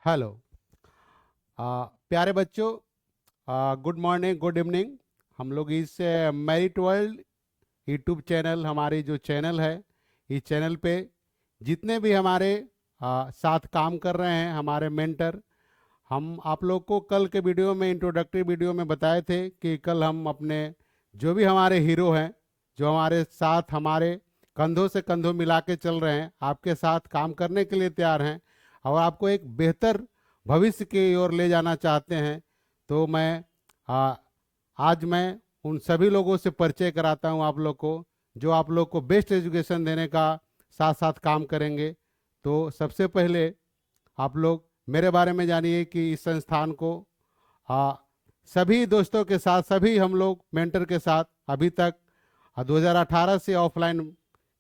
Hello. प्यारे बच्चों, good morning, good evening. हम लोग इस मेरिट वर्ल्ड यूट्यूब चैनल, हमारी जो चैनल है, इस चैनल पे जितने भी हमारे साथ काम कर रहे हैं हमारे मेंटर, हम आप लोग को कल के वीडियो में, इंट्रोडक्टरी वीडियो में बताए थे कि कल हम अपने जो भी हमारे हीरो हैं, जो हमारे साथ हमारे कंधों से कंधों मिला के चल रहे हैं, आपके साथ काम करने के लिए तैयार हैं और आपको एक बेहतर भविष्य की ओर ले जाना चाहते हैं, तो आ, आज मैं उन सभी लोगों से परिचय कराता हूं आप लोग को, जो आप लोग को बेस्ट एजुकेशन देने का साथ साथ काम करेंगे। तो सबसे पहले आप लोग मेरे बारे में जानिए कि इस संस्थान को आ, सभी दोस्तों के साथ, सभी हम लोग मेंटर के साथ अभी तक 2018 से ऑफलाइन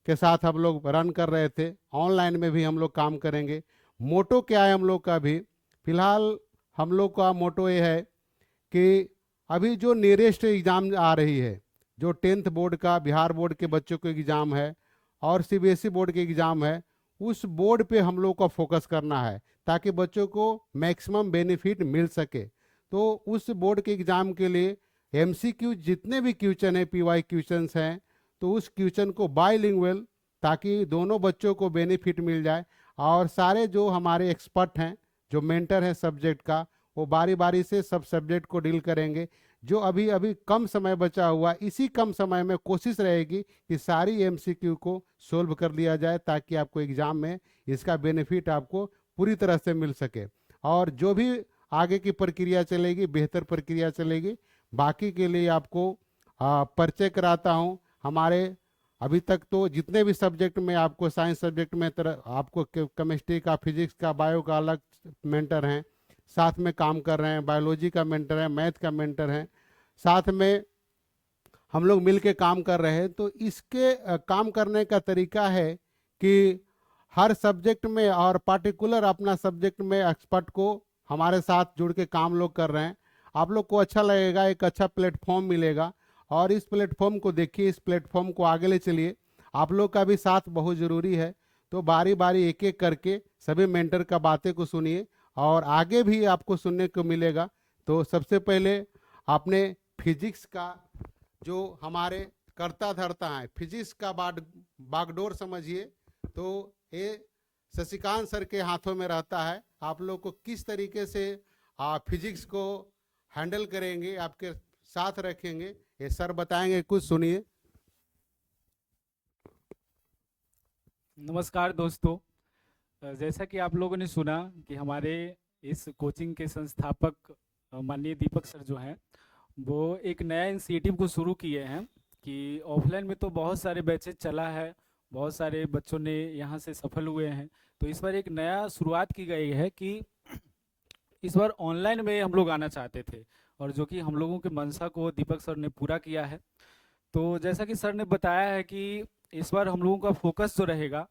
के साथ हम लोग रन कर रहे थे, ऑनलाइन में भी हम लोग काम करेंगे। मोटो क्या है हम लोग का? भी फिलहाल हम लोग का मोटो ये है कि अभी जो नियरेस्ट एग्ज़ाम आ रही है, जो 10th बोर्ड का, बिहार बोर्ड के बच्चों को एग्ज़ाम है और सीबीएसई बोर्ड के एग्ज़ाम है, उस बोर्ड पे हम लोग का फोकस करना है ताकि बच्चों को मैक्सिमम बेनिफिट मिल सके। तो उस बोर्ड के एग्ज़ाम के लिए एमसीक्यू जितने भी क्वेश्चन है, पीवाई क्वेश्चंस हैं, तो उस क्वेश्चन को बाइलिंगुअल, ताकि दोनों बच्चों को बेनिफिट मिल जाए। और सारे जो हमारे एक्सपर्ट हैं, जो मेंटर हैं सब्जेक्ट का, वो बारी बारी से सब सब्जेक्ट को डील करेंगे। जो अभी अभी कम समय बचा हुआ, इसी कम समय में कोशिश रहेगी कि सारी एमसीक्यू को सोल्व कर लिया जाए ताकि आपको एग्जाम में इसका बेनिफिट आपको पूरी तरह से मिल सके। और जो भी आगे की प्रक्रिया चलेगी, बेहतर प्रक्रिया चलेगी। बाकी के लिए आपको परिचय कराता हूँ हमारे अभी तक तो जितने भी सब्जेक्ट में, आपको साइंस सब्जेक्ट में तरह आपको केमिस्ट्री का, फिजिक्स का, बायो का अलग मेंटर हैं, साथ में काम कर रहे हैं, बायोलॉजी का मेंटर है, मैथ का मेंटर है, साथ में हम लोग मिल के काम कर रहे हैं। तो इसके काम करने का तरीका है कि हर सब्जेक्ट में और पार्टिकुलर अपना सब्जेक्ट में एक्सपर्ट को हमारे साथ जुड़ के काम लोग कर रहे हैं। आप लोग को अच्छा लगेगा, एक अच्छा प्लेटफॉर्म मिलेगा और इस प्लेटफॉर्म को देखिए, इस प्लेटफॉर्म को आगे ले चलिए। आप लोग का भी साथ बहुत ज़रूरी है। तो बारी बारी एक एक करके सभी मेंटर का बातें को सुनिए और आगे भी आपको सुनने को मिलेगा। तो सबसे पहले आपने फिजिक्स का जो हमारे कर्ता धर्ता है, फिजिक्स का बागडोर समझिए, तो ये शशिकांत सर के हाथों में रहता है। आप लोग को किस तरीके से फिजिक्स को हैंडल करेंगे, आपके साथ रखेंगे, ये सर बताएंगे, कुछ सुनिए। नमस्कार दोस्तों। जैसा कि आप लोगों ने सुना कि हमारे इस कोचिंग के संस्थापक माननीय दीपक सर जो हैं, वो एक नया इनिशिएटिव को शुरू किए हैं कि ऑफलाइन में तो बहुत सारे बैचेज चला है, बहुत सारे बच्चों ने यहाँ से सफल हुए हैं। तो इस बार एक नया शुरुआत की गई है कि इस बार ऑनलाइन में हम लोग आना चाहते थे, और जो कि हम लोगों के मंशा को दीपक सर ने पूरा किया है। तो जैसा कि सर ने बताया है कि इस बार हम लोगों का फोकस जो रहेगा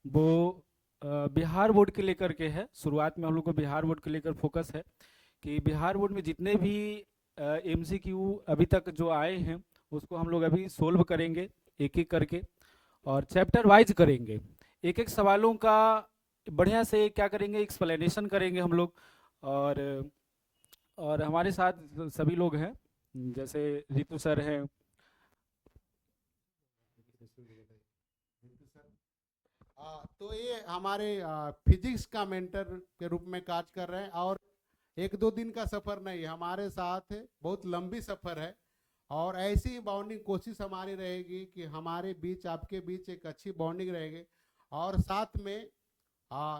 वो बिहार बोर्ड के लेकर के है। शुरुआत में हम लोग को बिहार बोर्ड के लेकर फोकस है कि बिहार बोर्ड में जितने भी एमसीक्यू अभी तक जो आए हैं उसको हम लोग अभी सोल्व करेंगे एक एक करके, और चैप्टर वाइज करेंगे। एक एक सवालों का बढ़िया से क्या करेंगे, एक्सप्लेनेशन करेंगे हम लोग। और हमारे साथ सभी लोग हैं, जैसे रितु सर हैं। तो ये हमारे फिजिक्स का मेंटर के रूप में कार्य कर रहे हैं और एक दो दिन का सफर नहीं, हमारे साथ बहुत लंबी सफर है। और ऐसी बॉन्डिंग कोशिश हमारी रहेगी कि हमारे बीच, आपके बीच एक अच्छी बॉन्डिंग रहेगी। और साथ में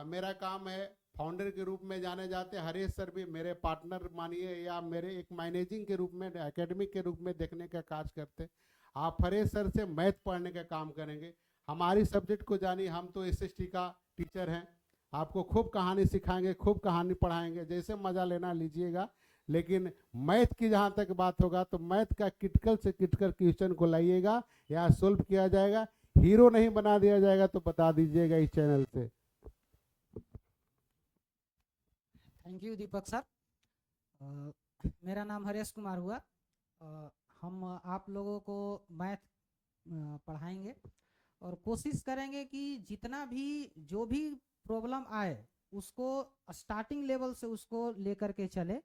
मेरा काम है, फाउंडर के रूप में जाने जाते हैं हरीश सर भी मेरे पार्टनर मानिए, या मेरे एक मैनेजिंग के रूप में, एकेडमिक के रूप में देखने का कार्य करते हैं। आप हरीश सर से मैथ पढ़ने का काम करेंगे। हमारी सब्जेक्ट को जानिए, हम तो एसएसटी का टीचर हैं, आपको खूब कहानी सिखाएंगे, खूब कहानी पढ़ाएंगे, जैसे मजा लेना लीजिएगा। लेकिन मैथ की जहाँ तक बात होगा तो मैथ का क्रिटिकल से क्रिटिकल क्वेश्चन को लाइएगा, यहाँ सोल्व किया जाएगा। हीरो नहीं बना दिया जाएगा तो बता दीजिएगा इस चैनल से। Thank you Deepak sir. मेरा नाम हरेश कुमार हुआ। हम आप लोगों को मैथ पढ़ाएंगे और कोशिश करेंगे कि जितना भी जो भी प्रॉब्लम आए उसको स्टार्टिंग लेवल से उसको लेकर के चले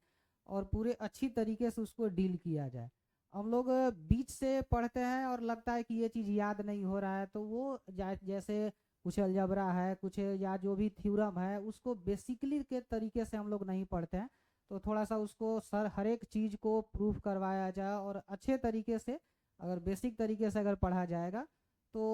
और पूरे अच्छी तरीके से उसको डील किया जाए। हम लोग बीच से पढ़ते हैं और लगता है कि ये चीज़ याद नहीं हो रहा है, तो वो जैसे कुछ अलजबरा है, कुछ या जो भी थ्योरम है, उसको बेसिकली के तरीके से हम लोग नहीं पढ़ते हैं। तो थोड़ा सा उसको सर हर एक चीज़ को प्रूफ करवाया जाए और अच्छे तरीके से अगर बेसिक तरीके से अगर पढ़ा जाएगा तो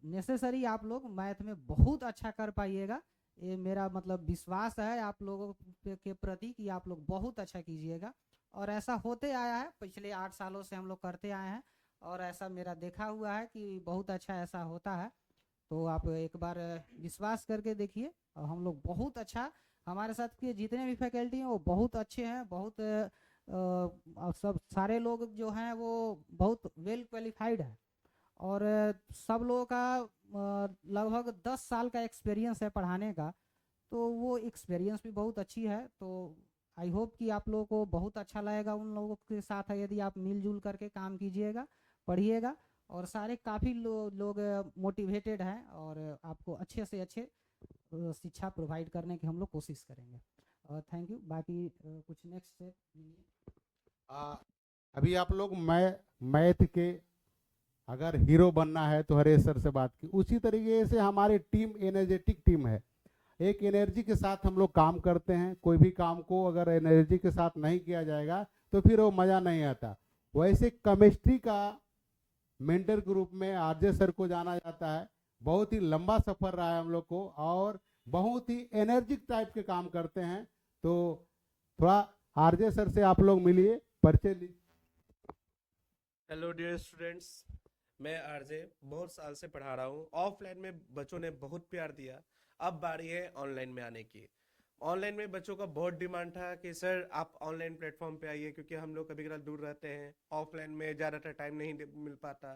नेसेसरी आप लोग मैथ में बहुत अच्छा कर पाइएगा। ये मेरा मतलब विश्वास है आप लोगों के प्रति कि आप लोग बहुत अच्छा कीजिएगा। और ऐसा होते आया है, पिछले 8 सालों से हम लोग करते आए हैं और ऐसा मेरा देखा हुआ है कि बहुत अच्छा ऐसा होता है। तो आप एक बार विश्वास करके देखिए। और हम लोग बहुत अच्छा, हमारे साथ के जितने भी फैकल्टी हैं वो बहुत अच्छे हैं, बहुत सब सारे लोग जो हैं वो बहुत वेल क्वालिफाइड हैं। और सब लोगों का लगभग 10 साल का एक्सपीरियंस है पढ़ाने का, तो वो एक्सपीरियंस भी बहुत अच्छी है। तो आई होप कि आप लोगों को बहुत अच्छा लगेगा उन लोगों के साथ यदि आप मिलजुल करके काम कीजिएगा, पढ़िएगा। और सारे काफ़ी लोग मोटिवेटेड हैं और आपको अच्छे से अच्छे शिक्षा प्रोवाइड करने की हम लोग कोशिश करेंगे। और थैंक यू। बाकी कुछ नेक्स्ट से अभी आप लोग मैथ के अगर हीरो बनना है तो हरेश सर से बात की, उसी तरीके से हमारी टीम एनर्जेटिक टीम है। एक एनर्जी के साथ हम लोग काम करते हैं। कोई भी काम को अगर एनर्जी के साथ नहीं किया जाएगा तो फिर वो मज़ा नहीं आता। वैसे केमिस्ट्री का मेंटर ग्रुप में आरजे सर को जाना जाता है। बहुत ही लंबा सफ़र रहा है हम लोग को और बहुत ही एनर्जिक टाइप के काम करते हैं। तो थोड़ा आरजे सर से आप लोग मिलिए, परिचय लीजिए। हेलो डियर स्टूडेंट्स, मैं आरजे बहुत साल से पढ़ा रहा हूँ। ऑफलाइन में बच्चों ने बहुत प्यार दिया, अब बारी है ऑनलाइन में आने की। ऑनलाइन में बच्चों का बहुत डिमांड था कि सर आप ऑनलाइन प्लेटफॉर्म पे आइए, क्योंकि हम लोग कभी कभी दूर रहते हैं, ऑफलाइन में ज़्यादातर टाइम नहीं मिल पाता।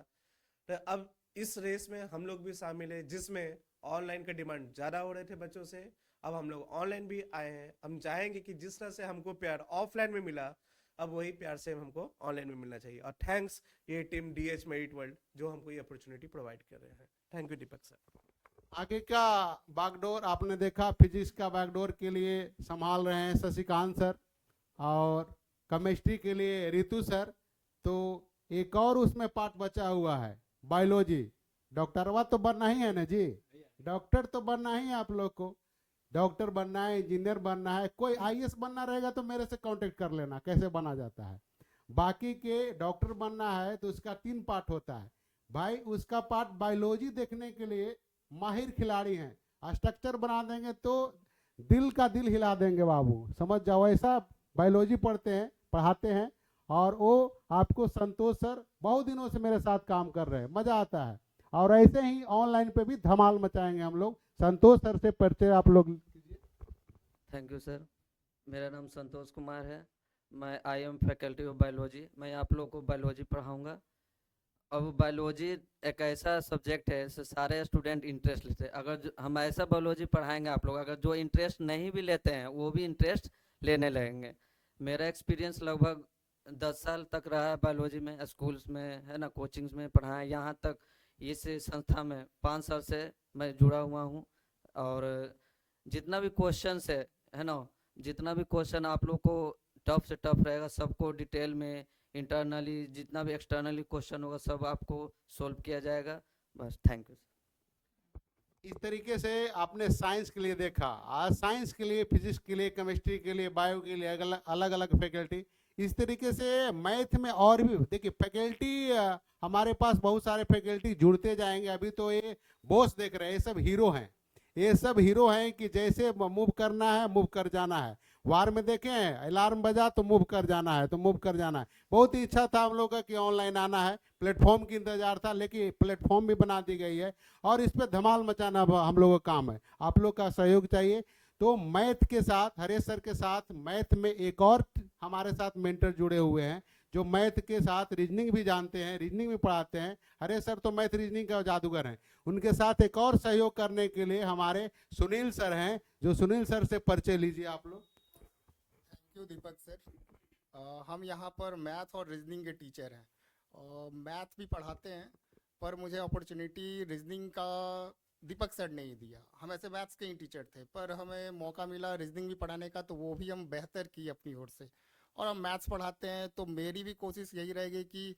तो अब इस रेस में हम लोग भी शामिल है, जिसमें ऑनलाइन का डिमांड ज़्यादा हो रहे थे बच्चों से। अब हम लोग ऑनलाइन भी आए हैं। हम चाहेंगे कि जिस तरह से हमको प्यार ऑफलाइन में मिला, अब वही प्यार से हमको ऑनलाइन में मिलना चाहिए। और थैंक्स ये टीम डीएच मेरिट वर्ल्ड जो हमको ये अपॉर्चुनिटी प्रोवाइड कर रहे हैं। Thank you Deepak sir. आगे का बागडोर आपने देखा, फिजिक्स का बागडोर के लिए संभाल रहे हैं शशिकांत सर और केमिस्ट्री के लिए रितु सर। तो एक और उसमें पार्ट बचा हुआ है, बायोलॉजी। डॉक्टरवा तो बनना ही है ना जी, डॉक्टर तो बनना ही है आप लोग को। डॉक्टर बनना है, इंजीनियर बनना है, कोई आईएएस बनना रहेगा तो मेरे से कांटेक्ट कर लेना कैसे बना जाता है। बाकी के डॉक्टर बनना है तो उसका 3 पार्ट होता है भाई। उसका पार्ट बायोलॉजी देखने के लिए माहिर खिलाड़ी हैं। स्ट्रक्चर बना देंगे तो दिल का दिल हिला देंगे बाबू, समझ जाओ। ऐसा बायोलॉजी पढ़ते हैं, पढ़ाते हैं। और वो आपको संतोष सर बहुत दिनों से मेरे साथ काम कर रहे हैं, मज़ा आता है। और ऐसे ही ऑनलाइन पे भी धमाल मचाएंगे हम लोग। संतोष सर से परिचय आप लोग कीजिए। Thank you sir. मेरा नाम संतोष कुमार है। मैं I am faculty of biology. मैं आप लोग को बायोलॉजी पढ़ाऊंगा। अब बायोलॉजी एक ऐसा सब्जेक्ट है जिससे सारे स्टूडेंट इंटरेस्ट लेते हैं। अगर हम ऐसा बायोलॉजी पढ़ाएंगे, आप लोग अगर जो इंटरेस्ट नहीं भी लेते हैं वो भी इंटरेस्ट लेने लगेंगे। मेरा एक्सपीरियंस लगभग 10 साल तक रहा है बायोलॉजी में, स्कूल्स में है ना, कोचिंग्स में पढ़ाया। यहाँ तक इस संस्था में 5 साल से मैं जुड़ा हुआ हूँ। और जितना भी क्वेश्चन है ना, जितना भी क्वेश्चन आप लोग को टफ से टफ रहेगा, सबको डिटेल में इंटरनली जितना भी एक्सटर्नली क्वेश्चन होगा सब आपको सोल्व किया जाएगा। बस थैंक यू। इस तरीके से आपने साइंस के लिए देखा, आज साइंस के लिए, फिजिक्स के लिए, केमिस्ट्री के लिए, बायो के लिए अलग अलग फैकल्टी। इस तरीके से मैथ में और भी देखिए फैकल्टी, हमारे पास बहुत सारे फैकल्टी जुड़ते जाएंगे। अभी तो ये बॉस देख रहे हैं, ये सब हीरो हैं। ये सब हीरो हैं कि जैसे मूव करना है मूव कर जाना है। वार में देखें अलार्म बजा तो मूव कर जाना है, तो मूव कर जाना है। बहुत ही इच्छा था हम लोग का कि ऑनलाइन आना है, प्लेटफॉर्म की इंतजार था, लेकिन प्लेटफॉर्म भी बना दी गई है और इस पर धमाल मचाना हम लोगों का काम है। आप लोग का सहयोग चाहिए। तो मैथ के साथ, हरेश सर के साथ मैथ में एक और हमारे साथ मेंटर जुड़े हुए हैं जो मैथ के साथ रीजनिंग भी जानते हैं, रीजनिंग भी पढ़ाते हैं। हरेश सर तो मैथ रीजनिंग का जादूगर हैं। उनके साथ एक और सहयोग करने के लिए हमारे सुनील सर हैं, जो सुनील सर से परिचय लीजिए आप लोग। Thank you Deepak sir. हम यहाँ पर मैथ और रीजनिंग के टीचर हैं और मैथ भी पढ़ाते हैं। पर मुझे अपॉर्चुनिटी रीजनिंग का दीपक सर ने ही दिया। हम ऐसे मैथ्स के ही टीचर थे, पर हमें मौका मिला रीजनिंग भी पढ़ाने का, तो वो भी हम बेहतर किए अपनी ओर से। और हम मैथ्स पढ़ाते हैं, तो मेरी भी कोशिश यही रहेगी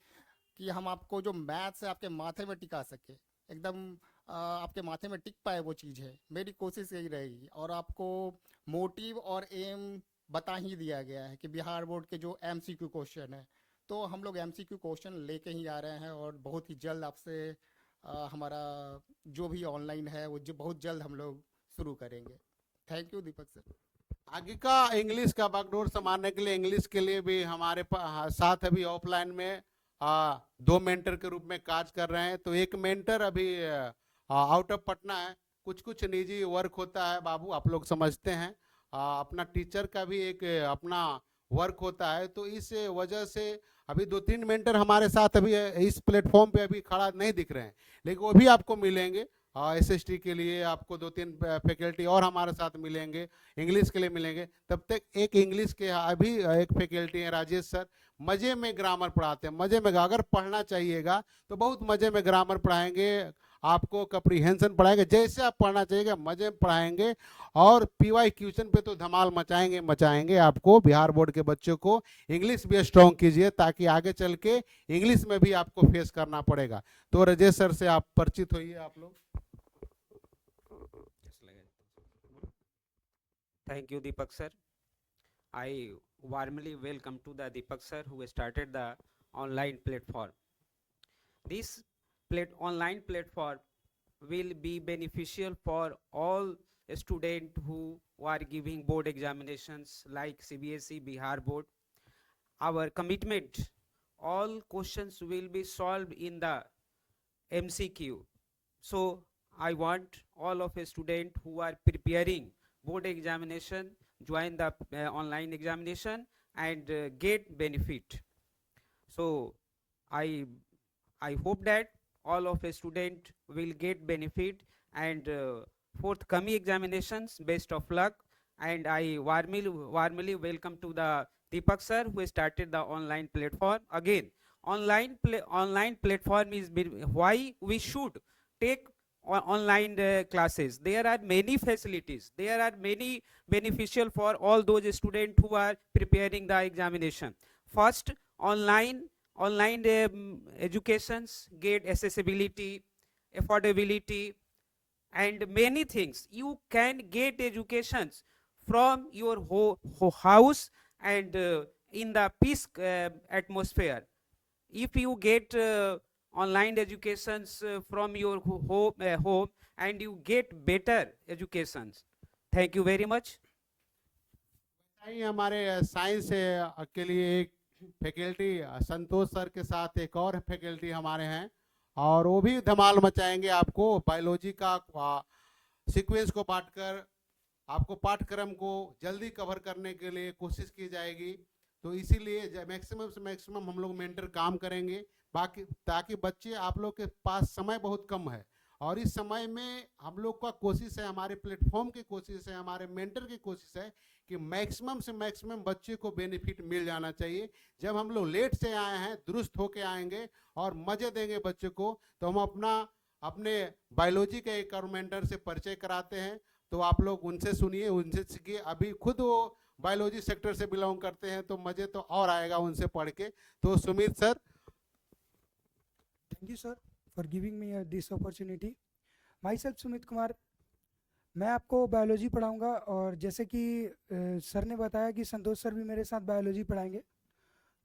कि हम आपको जो मैथ्स है आपके माथे में टिका सके, एकदम आपके माथे में टिक पाए वो चीज़ है। मेरी कोशिश यही रहेगी। और आपको मोटिव और एम बता ही दिया गया है कि बिहार बोर्ड के जो एमसीक्यू क्वेश्चन है, तो हम लोग एमसीक्यू क्वेश्चन लेके ही आ रहे हैं। और बहुत ही जल्द आपसे हमारा जो भी ऑनलाइन है वो जो बहुत जल्द हम लोग शुरू करेंगे। Thank you Deepak sir. आगे का इंग्लिश का बागडोर संभालने के लिए इंग्लिश के लिए भी हमारे साथ अभी ऑफलाइन में 2 मेंटर के रूप में कार्य कर रहे हैं। तो एक मेंटर अभी आउट ऑफ पटना है। कुछ कुछ निजी वर्क होता है बाबू, आप लोग समझते हैं। अपना टीचर का भी एक अपना वर्क होता है, तो इस वजह से अभी 2-3 मेंटर हमारे साथ अभी इस प्लेटफॉर्म पे अभी खड़ा नहीं दिख रहे हैं, लेकिन वो भी आपको मिलेंगे। एसएसटी के लिए आपको 2-3 फैकल्टी और हमारे साथ मिलेंगे, इंग्लिश के लिए मिलेंगे। तब तक एक इंग्लिश के अभी एक फैकल्टी है राजेश सर, मज़े में ग्रामर पढ़ाते हैं। मज़े में अगर पढ़ना चाहिएगा तो बहुत मज़े में ग्रामर पढ़ाएंगे, आपको कम्प्रीहेंशन पढ़ाएंगे, जैसे आप पढ़ना चाहिएगा मज़े में पढ़ाएंगे। और पीवाई क्वेश्चन पे तो धमाल मचाएंगे मचाएंगे। आपको बिहार बोर्ड के बच्चों को इंग्लिश भी स्ट्रॉन्ग कीजिए, ताकि आगे चल के इंग्लिश में भी आपको फेस करना पड़ेगा। तो राजेश सर से आप परिचित होइए आप लोग। Thank you, Deepak sir. I warmly welcome to the Deepak sir who started the online platform. This online platform will be beneficial for all students who are giving board examinations like CBSE, Bihar board. Our commitment, all questions will be solved in the MCQ. So I want all of a student who are preparing board examination join the online examination and get benefit. So I hope that all of a student will get benefit and forthcoming examinations, best of luck. And I warmly welcome to the Deepak sir who started the online platform. Again, online platform is why we should take online classes. There are many facilities, there are many beneficial for all those students who are preparing the examination. First, online educations get accessibility, affordability, and many things. You can get educations from your house and in the peace atmosphere. If you get online educations from your home and you get better educations. Thank you very much. हमारे science के लिए एक faculty संतोष sir के साथ एक और faculty हमारे हैं, और वो भी धमाल मचाएंगे। आपको बायोलॉजी का सीक्वेंस को बांटकर आपको पाठ्यक्रम को जल्दी कवर करने के लिए कोशिश की जाएगी। तो इसीलिए मैक्सिमम से मैक्सिमम हम लोग मेंटर काम करेंगे, बाकी ताकि बच्चे, आप लोग के पास समय बहुत कम है, और इस समय में हम लोग का कोशिश है, हमारे प्लेटफॉर्म की कोशिश है, हमारे मेंटर की कोशिश है कि मैक्सिमम से मैक्सिमम बच्चे को बेनिफिट मिल जाना चाहिए। जब हम लोग लेट से आए हैं, दुरुस्त होके आएंगे और मज़े देंगे बच्चे को, तो हम अपने बायोलॉजी के एक मेंटर से परिचय कराते हैं। तो आप लोग उनसे सुनिए, उनसे सीखिए। अभी खुद वो बायोलॉजी सेक्टर से बिलोंग करते हैं, तो मज़े तो और आएगा उनसे पढ़ के। तो Sumit sir. Thank you, sir, for giving me this opportunity. Myself Sumit Kumar, मैं आपको बायोलॉजी पढ़ाऊंगा। और जैसे कि सर ने बताया कि संतोष सर भी मेरे साथ बायोलॉजी पढ़ाएंगे,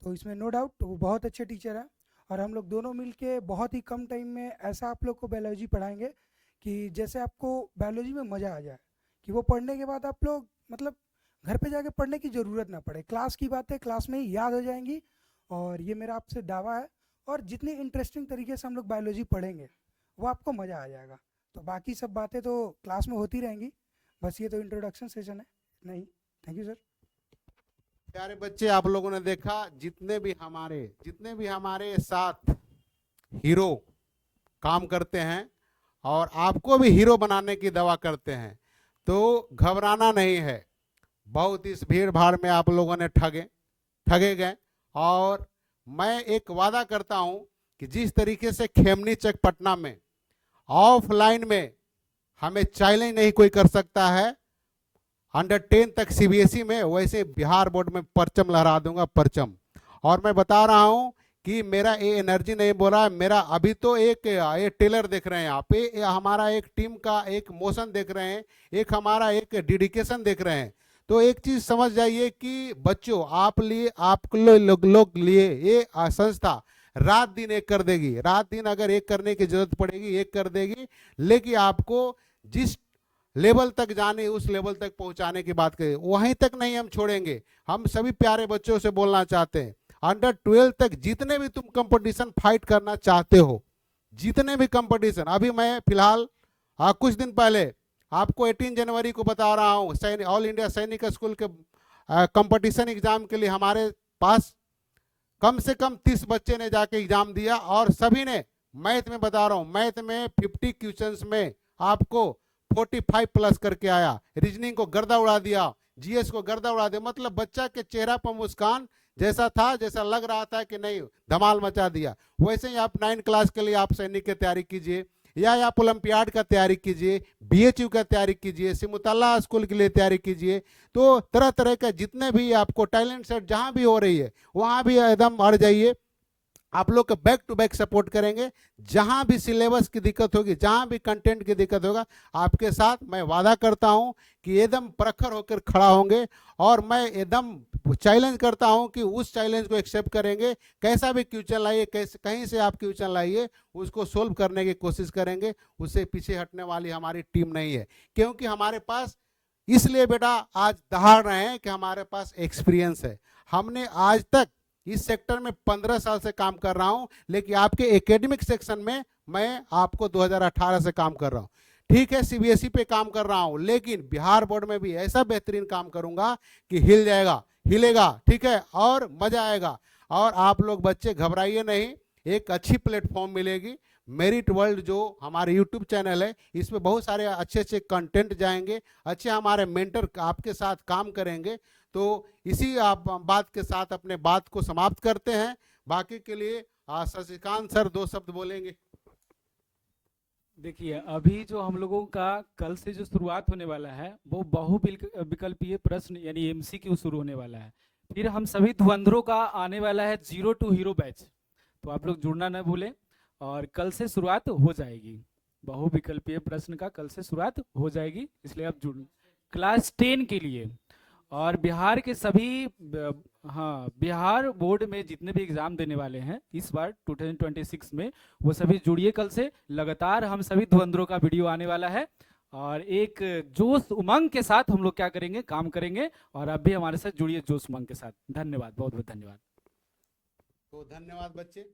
तो इसमें नो डाउट वो बहुत अच्छे टीचर हैं, और हम लोग दोनों मिलके बहुत ही कम टाइम में ऐसा आप लोग को बायोलॉजी पढ़ाएंगे कि जैसे आपको बायोलॉजी में मज़ा आ जाए, कि वो पढ़ने के बाद आप लोग मतलब घर पे जाके पढ़ने की ज़रूरत ना पड़े, क्लास की बातें क्लास में ही याद हो जाएंगी। और ये मेरा आपसे दावा है। और जितनी इंटरेस्टिंग तरीके से हम लोग बायोलॉजी पढ़ेंगे वो आपको मज़ा आ जाएगा। तो बाकी सब बातें तो क्लास में होती रहेंगी, बस ये तो इंट्रोडक्शन सेशन है। नहीं, थैंक यू सर। प्यारे बच्चे, आप लोगों ने देखा, जितने भी हमारे साथ हीरो काम करते हैं और आपको भी हीरो बनाने की दवा करते हैं, तो घबराना नहीं है। बहुत इस भीड़ भाड़ में आप लोगों ने ठगे गए, और मैं एक वादा करता हूं कि जिस तरीके से खेमनी चक पटना में ऑफलाइन में हमें चैलेंज नहीं कोई कर सकता है अंडर 10 तक सीबीएसई में, वैसे बिहार बोर्ड में परचम लहरा दूंगा, परचम। और मैं बता रहा हूं कि मेरा ये एनर्जी नहीं बोल रहा है, मेरा अभी तो एक ये टेलर देख रहे हैं आप, ये हमारा एक टीम का एक मोशन देख रहे हैं, एक हमारा एक डेडिकेशन देख रहे हैं। तो एक चीज समझ जाइए कि बच्चों आप लोग लिए ये संस्था रात दिन एक कर देगी, रात दिन अगर एक करने की जरूरत पड़ेगी एक कर देगी, लेकिन आपको जिस लेवल तक जाने उस लेवल तक पहुंचाने की बात करें, वहीं तक नहीं हम छोड़ेंगे। हम सभी प्यारे बच्चों से बोलना चाहते हैं, अंडर 12 तक जितने भी तुम कंपटीशन फाइट करना चाहते हो, जितने भी कंपटीशन, अभी मैं फिलहाल कुछ दिन पहले आपको 18 जनवरी को बता रहा हूँ, ऑल इंडिया सैनिक स्कूल के कंपटीशन एग्जाम के लिए हमारे पास कम से कम 30 बच्चे ने जाके एग्जाम दिया और सभी ने मैथ में, बता रहा हूँ मैथ में 50 क्वेश्चंस में आपको 45 प्लस करके आया, रीजनिंग को गर्दा उड़ा दिया, जीएस को गर्दा उड़ा दिया। मतलब बच्चा के चेहरा पर मुस्कान जैसा था, जैसा लग रहा था कि नहीं धमाल मचा दिया। वैसे ही आप 9 क्लास के लिए आप सैनिक की तैयारी कीजिए, या आप ओलंपियाड का तैयारी कीजिए, बीएचयू का तैयारी कीजिए, सिमुतल्ला स्कूल के लिए तैयारी कीजिए। तो तरह तरह के जितने भी आपको टैलेंट सेट जहां भी हो रही है वहां भी एकदम अड़ जाइए, आप लोग को बैक टू बैक सपोर्ट करेंगे। जहां भी सिलेबस की दिक्कत होगी, जहां भी कंटेंट की दिक्कत होगा, आपके साथ मैं वादा करता हूं कि एकदम प्रखर होकर खड़ा होंगे और मैं एकदम चैलेंज करता हूं कि उस चैलेंज को एक्सेप्ट करेंगे। कैसा भी क्वेश्चन लाइए, कैसे कहीं से आप क्वेश्चन लाइए, उसको सोल्व करने की कोशिश करेंगे। उससे पीछे हटने वाली हमारी टीम नहीं है, क्योंकि हमारे पास इसलिए बेटा आज दहाड़ रहे हैं कि हमारे पास एक्सपीरियंस है। हमने आज तक इस सेक्टर में 15 साल से काम कर रहा हूं, लेकिन आपके एकेडमिक सेक्शन में मैं आपको 2018 से काम कर रहा हूं। ठीक है, सीबीएसई पे काम कर रहा हूं, लेकिन बिहार बोर्ड में भी ऐसा बेहतरीन काम करूंगा कि हिल जाएगा, हिलेगा, ठीक है, और मजा आएगा। और आप लोग बच्चे घबराइए नहीं, एक अच्छी प्लेटफॉर्म मिलेगी। मेरिट वर्ल्ड जो हमारे यूट्यूब चैनल है, इसमें बहुत सारे अच्छे अच्छे कंटेंट जाएंगे, अच्छे हमारे मेंटर आपके साथ काम करेंगे। तो इसी आप बात के साथ अपने बात को समाप्त करते हैं। बाकी के लिए शशिकांत सर 2 शब्द बोलेंगे। देखिए, अभी जो हम लोगों का कल से जो शुरुआत होने वाला है वो बहुविकल्पीय प्रश्न यानी एमसीक्यू शुरू होने वाला है। फिर हम सभी धुरंधरों का आने वाला है 0 to हीरो बैच, तो आप लोग जुड़ना न भूलें। और कल से शुरुआत हो जाएगी, बहुविकल्पीय प्रश्न का कल से शुरुआत हो जाएगी, इसलिए आप जुड़ क्लास 10 के लिए। और बिहार के सभी बिहार बोर्ड में जितने भी एग्जाम देने वाले हैं इस बार 2026 में, वो सभी जुड़िए कल से। लगातार हम सभी धुरंधरों का वीडियो आने वाला है और एक जोश उमंग के साथ हम लोग क्या करेंगे, काम करेंगे। और अब भी हमारे साथ जुड़िए जोश उमंग के साथ। धन्यवाद, बहुत बहुत धन्यवाद। तो धन्यवाद बच्चे।